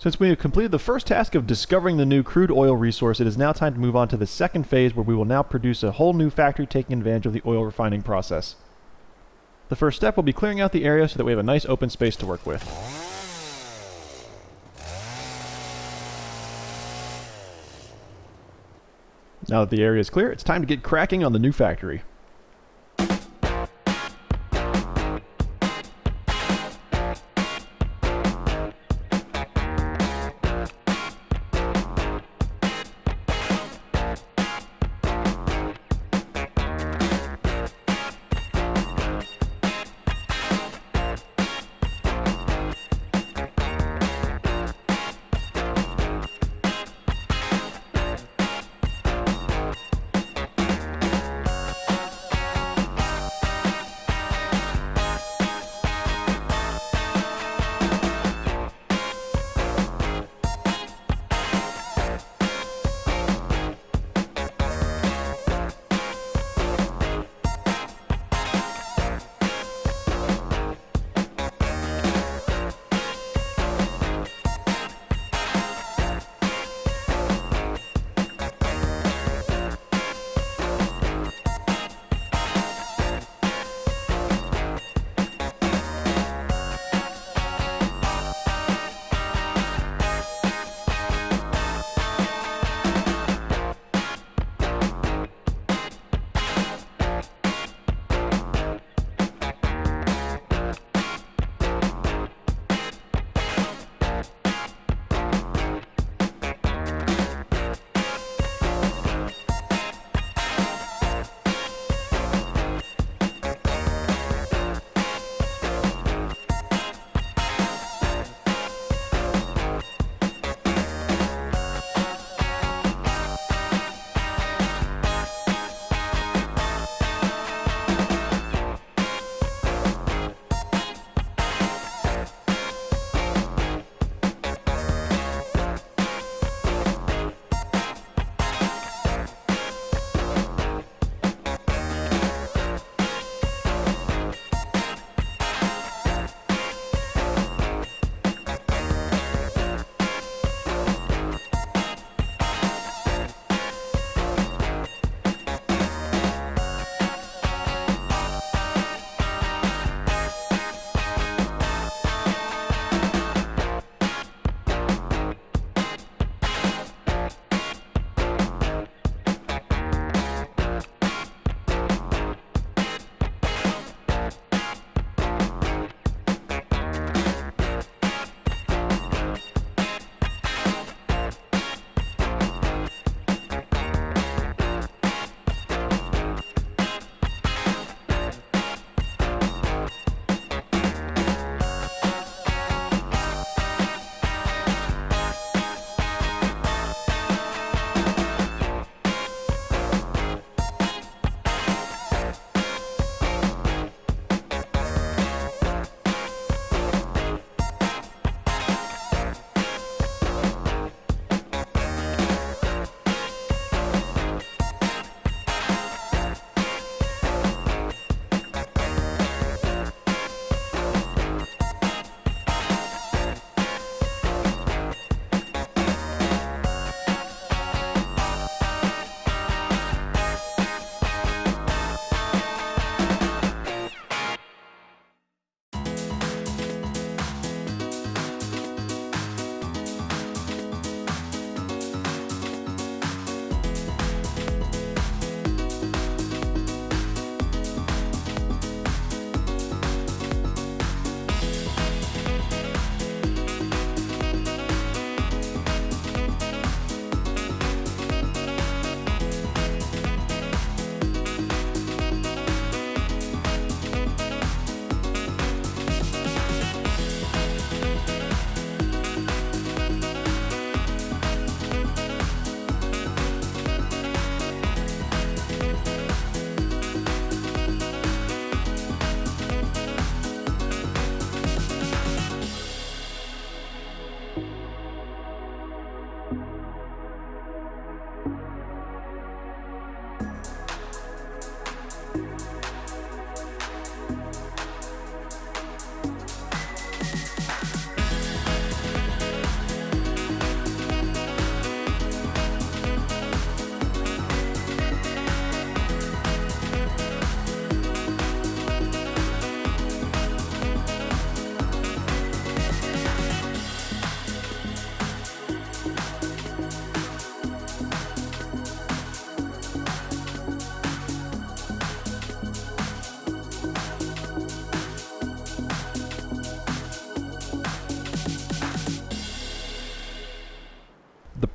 Since we have completed the first task of discovering the new crude oil resource, it is now time to move on to the second phase, where we will now produce a whole new factory taking advantage of the oil refining process. The first step will be clearing out the area so that we have a nice open space to work with. Now that the area is clear, it's time to get cracking on the new factory.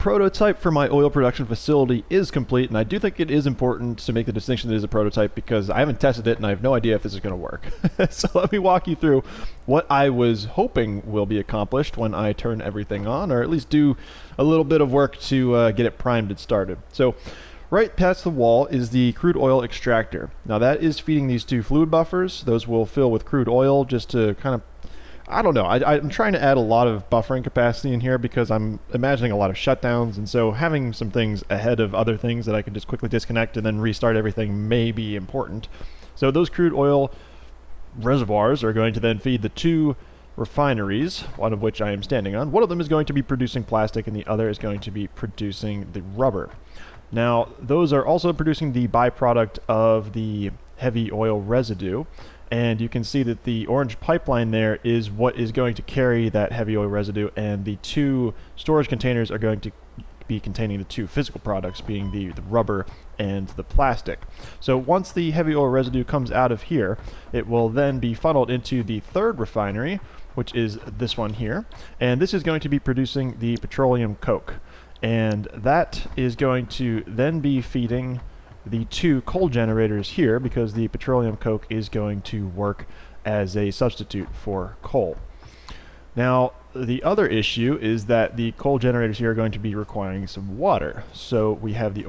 prototype for my oil production facility is complete, and I do think it is important to make the distinction that it is a prototype because I haven't tested it and I have no idea if this is going to work. So let me walk you through what I was hoping will be accomplished when I turn everything on, or at least do a little bit of work to get it primed and started. So right past the wall is the crude oil extractor. Now that is feeding these two fluid buffers. Those will fill with crude oil just to kind of, I don't know, I'm trying to add a lot of buffering capacity in here because I'm imagining a lot of shutdowns, and so having some things ahead of other things that I can just quickly disconnect and then restart everything may be important. So those crude oil reservoirs are going to then feed the two refineries, one of which I am standing on. One of them is going to be producing plastic and the other is going to be producing the rubber. Now, those are also producing the byproduct of the heavy oil residue. And you can see that the orange pipeline there is what is going to carry that heavy oil residue, and the two storage containers are going to be containing the two physical products, being the rubber and the plastic. So once the heavy oil residue comes out of here, it will then be funneled into the third refinery, which is this one here, and this is going to be producing the petroleum coke. And that is going to then be feeding the two coal generators here, because the petroleum coke is going to work as a substitute for coal. Now, the other issue is that the coal generators here are going to be requiring some water. So we have the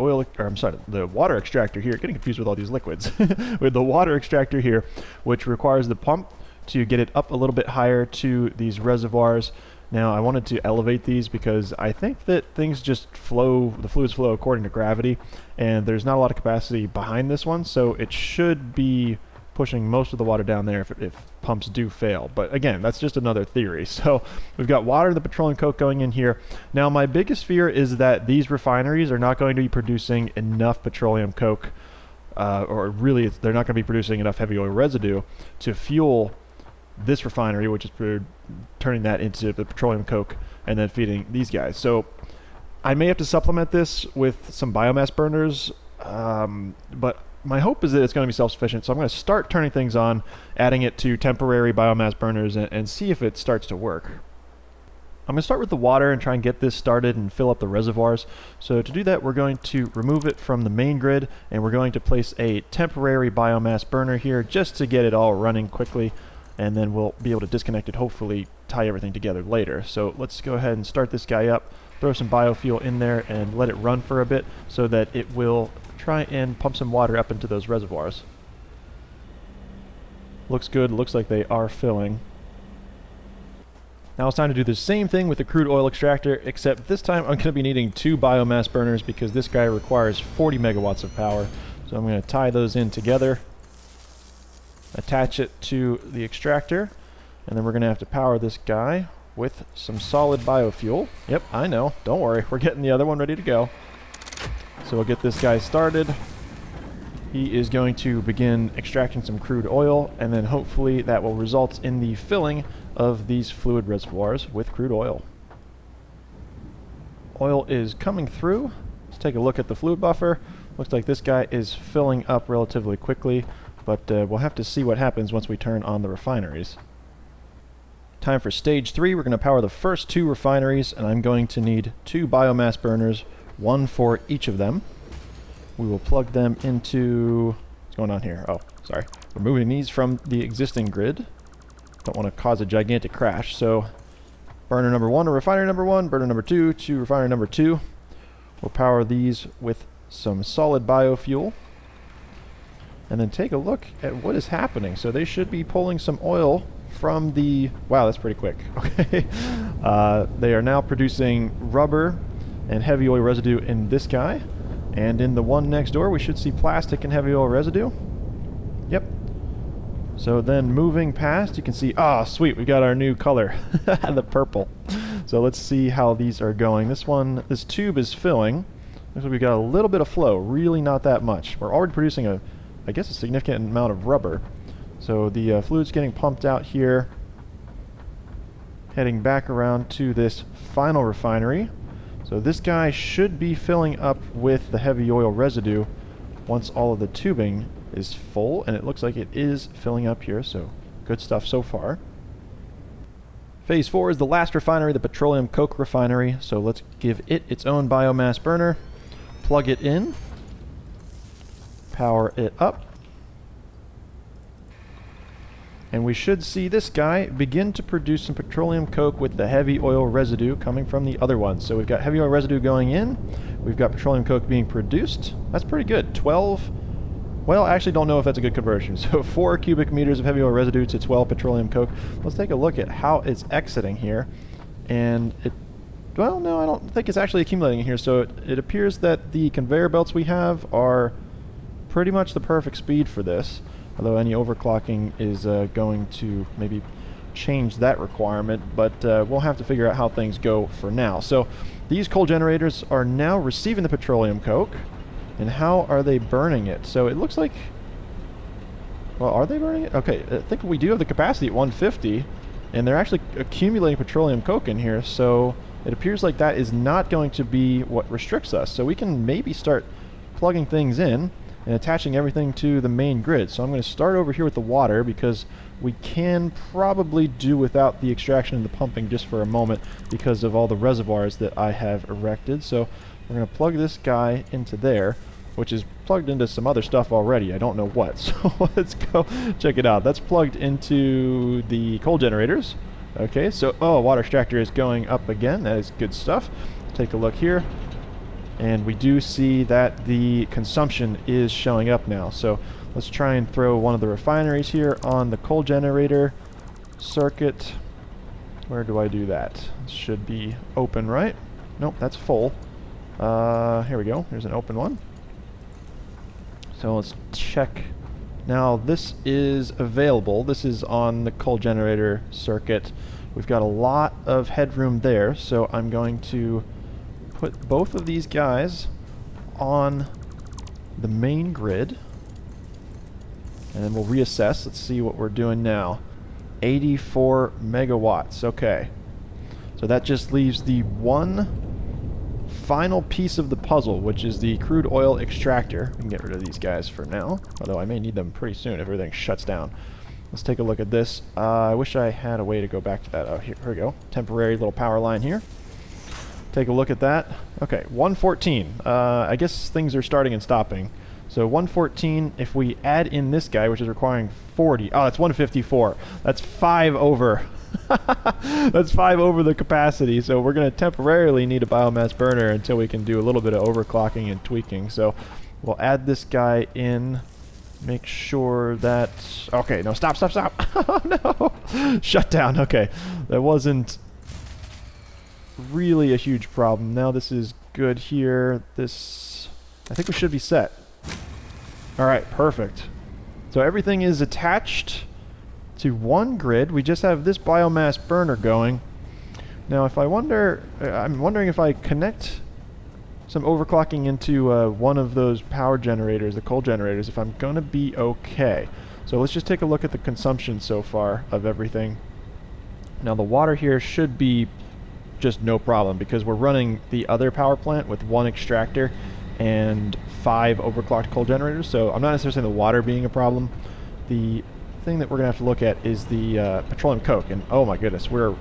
the water extractor here, getting confused with all these liquids, with the water extractor here, which requires the pump to get it up a little bit higher to these reservoirs. Now, I wanted to elevate these because I think that things just flow, the fluids flow according to gravity, and there's not a lot of capacity behind this one, so it should be pushing most of the water down there if pumps do fail. But again, that's just another theory. So we've got water and the petroleum coke going in here. Now, my biggest fear is that these refineries are not going to be producing enough petroleum coke, or really they're not going to be producing enough heavy oil residue to fuel this refinery, which is turning that into the petroleum coke and then feeding these guys. So I may have to supplement this with some biomass burners, but my hope is that it's going to be self-sufficient. So I'm going to start turning things on, adding it to temporary biomass burners, and see if it starts to work. I'm going to start with the water and try and get this started and fill up the reservoirs. So to do that, we're going to remove it from the main grid, and we're going to place a temporary biomass burner here just to get it all running quickly, and then we'll be able to disconnect it, hopefully tie everything together later. So let's go ahead and start this guy up, throw some biofuel in there, and let it run for a bit so that it will try and pump some water up into those reservoirs. Looks good, looks like they are filling. Now it's time to do the same thing with the crude oil extractor, except this time I'm going to be needing two biomass burners because this guy requires 40 megawatts of power. So I'm going to tie those in together, attach it to the extractor, and then we're going to have to power this guy with some solid biofuel. Yep, I know. Don't worry. We're getting the other one ready to go. So we'll get this guy started. He is going to begin extracting some crude oil, and then hopefully that will result in the filling of these fluid reservoirs with crude oil. Oil is coming through. Let's take a look at the fluid buffer. Looks like this guy is filling up relatively quickly, but we'll have to see what happens once we turn on the refineries. Time for stage 3. We're going to power the first two refineries, and I'm going to need two biomass burners, one for each of them. We will plug them into... What's going on here? Oh, sorry. We're moving these from the existing grid. Don't want to cause a gigantic crash, so burner number 1 to refinery number 1, burner number 2 to refinery number 2. We'll power these with some solid biofuel, and then take a look at what is happening. So they should be pulling some oil from the... Wow, that's pretty quick. Okay. They are now producing rubber and heavy oil residue in this guy. And in the one next door, we should see plastic and heavy oil residue. Yep. So then moving past, you can see... Ah, sweet, we got our new color. The purple. So let's see how these are going. This tube is filling. Looks like we got a little bit of flow. Really not that much. We're already producing I guess a significant amount of rubber. So the fluid's getting pumped out here, heading back around to this final refinery. So this guy should be filling up with the heavy oil residue once all of the tubing is full, and it looks like it is filling up here, so good stuff so far. Phase 4 is the last refinery, the petroleum coke refinery. So let's give it its own biomass burner. Plug it in. Power it up. And we should see this guy begin to produce some petroleum coke with the heavy oil residue coming from the other one. So we've got heavy oil residue going in. We've got petroleum coke being produced. That's pretty good. 12... Well, I actually don't know if that's a good conversion. So 4 cubic meters of heavy oil residue to 12 petroleum coke. Let's take a look at how it's exiting here. And it... Well, no, I don't think it's actually accumulating here. So it appears that the conveyor belts we have are pretty much the perfect speed for this. Although any overclocking is going to maybe change that requirement. But we'll have to figure out how things go for now. So these coal generators are now receiving the petroleum coke. And how are they burning it? So it looks like... Well, are they burning it? Okay, I think we do have the capacity at 150. And they're actually accumulating petroleum coke in here. So it appears like that is not going to be what restricts us. So we can maybe start plugging things in and attaching everything to the main grid. So I'm going to start over here with the water because we can probably do without the extraction and the pumping just for a moment because of all the reservoirs that I have erected. So we're going to plug this guy into there, which is plugged into some other stuff already. I don't know what. So let's go check it out. That's plugged into the coal generators. Okay, so, oh, water extractor is going up again. That is good stuff. Take a look here. And we do see that the consumption is showing up now. So let's try and throw one of the refineries here on the coal generator circuit. Where do I do that? It should be open, right? Nope, that's full. Here we go. Here's an open one. So let's check. Now this is available. This is on the coal generator circuit. We've got a lot of headroom there, so I'm going to put both of these guys on the main grid. And then we'll reassess. Let's see what we're doing now. 84 megawatts. Okay. So that just leaves the one final piece of the puzzle, which is the crude oil extractor. We can get rid of these guys for now, although I may need them pretty soon if everything shuts down. Let's take a look at this. I wish I had a way to go back to that. Oh, here we go. Temporary little power line here. Take a look at that. Okay, 114. I guess things are starting and stopping. So 114, if we add in this guy, which is requiring 40. Oh, that's 154. That's 5 over. That's 5 over the capacity, so we're going to temporarily need a biomass burner until we can do a little bit of overclocking and tweaking. So we'll add this guy in, make sure that... Okay, no, stop. Oh, no! Shut down. Okay, that wasn't really a huge problem. Now this is good here. This... I think we should be set. Alright, perfect. So everything is attached to one grid. We just have this biomass burner going. Now if I'm wondering if I connect some overclocking into one of those power generators, the coal generators, if I'm gonna be okay. So let's just take a look at the consumption so far of everything. Now the water here should be just no problem because we're running the other power plant with 1 extractor and 5 overclocked coal generators, so I'm not necessarily saying the water being a problem. The thing that we're gonna have to look at is the petroleum coke, and oh my goodness, we're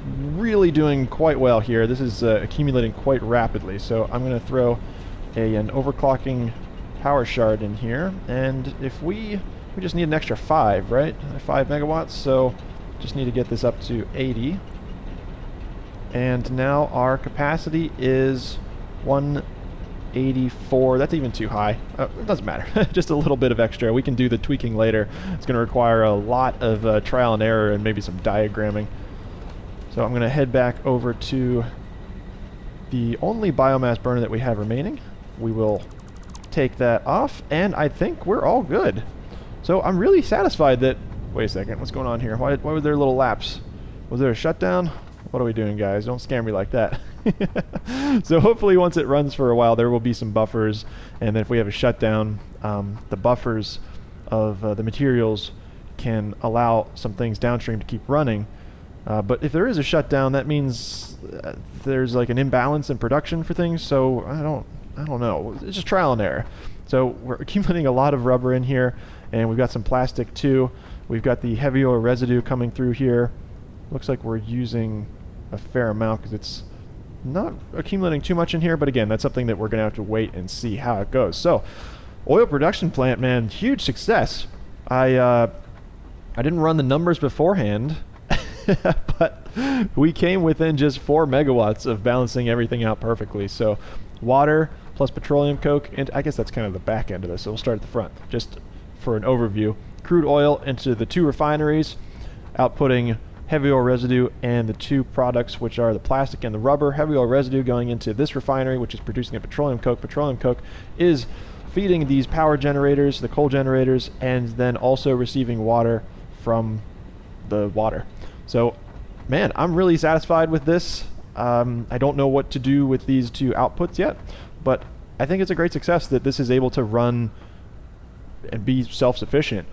really doing quite well here. This is accumulating quite rapidly, so I'm gonna throw an overclocking power shard in here, and if we just need an extra 5, right? 5 megawatts, so just need to get this up to 80. And now our capacity is 184. That's even too high. It doesn't matter. Just a little bit of extra. We can do the tweaking later. It's going to require a lot of trial and error and maybe some diagramming. So I'm going to head back over to the only biomass burner that we have remaining. We will take that off, and I think we're all good. So I'm really satisfied that... Wait a second. What's going on here? Why were there little laps? Was there a shutdown? What are we doing, guys? Don't scare me like that. So hopefully once it runs for a while, there will be some buffers. And then if we have a shutdown, the buffers of the materials can allow some things downstream to keep running. But if there is a shutdown, that means there's like an imbalance in production for things. So I don't know. It's just trial and error. So we're accumulating a lot of rubber in here, and we've got some plastic too. We've got the heavy oil residue coming through here. Looks like we're using a fair amount because it's not accumulating too much in here, but again, that's something that we're going to have to wait and see how it goes. So, oil production plant, man, huge success. I didn't run the numbers beforehand, but we came within just 4 megawatts of balancing everything out perfectly. So, water plus petroleum coke, and I guess that's kind of the back end of this, so we'll start at the front, just for an overview. Crude oil into the 2 refineries, outputting heavy oil residue and the 2 products, which are the plastic and the rubber. Heavy oil residue going into this refinery, which is producing a petroleum coke. Petroleum coke is feeding these power generators, the coal generators, and then also receiving water from the water. So, man, I'm really satisfied with this. I don't know what to do with these 2 outputs yet, but I think it's a great success that this is able to run and be self-sufficient.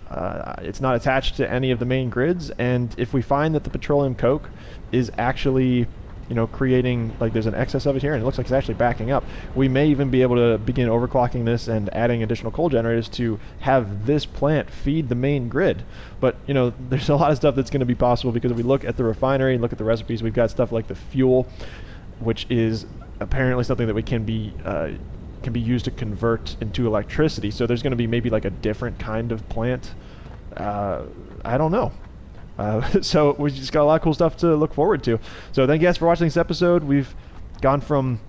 It's not attached to any of the main grids, and if we find that the petroleum coke is actually, you know, creating, like there's an excess of it here and it looks like it's actually backing up, we may even be able to begin overclocking this and adding additional coal generators to have this plant feed the main grid. But, you know, there's a lot of stuff that's going to be possible because if we look at the refinery and look at the recipes, we've got stuff like the fuel, which is apparently something that we can be used to convert into electricity. So there's going to be maybe like a different kind of plant. I don't know. So we just got a lot of cool stuff to look forward to. So thank you guys for watching this episode. We've gone from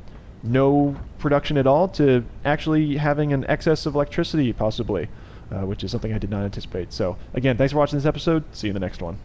no production at all to actually having an excess of electricity possibly, which is something I did not anticipate. So again, thanks for watching this episode. See you in the next one.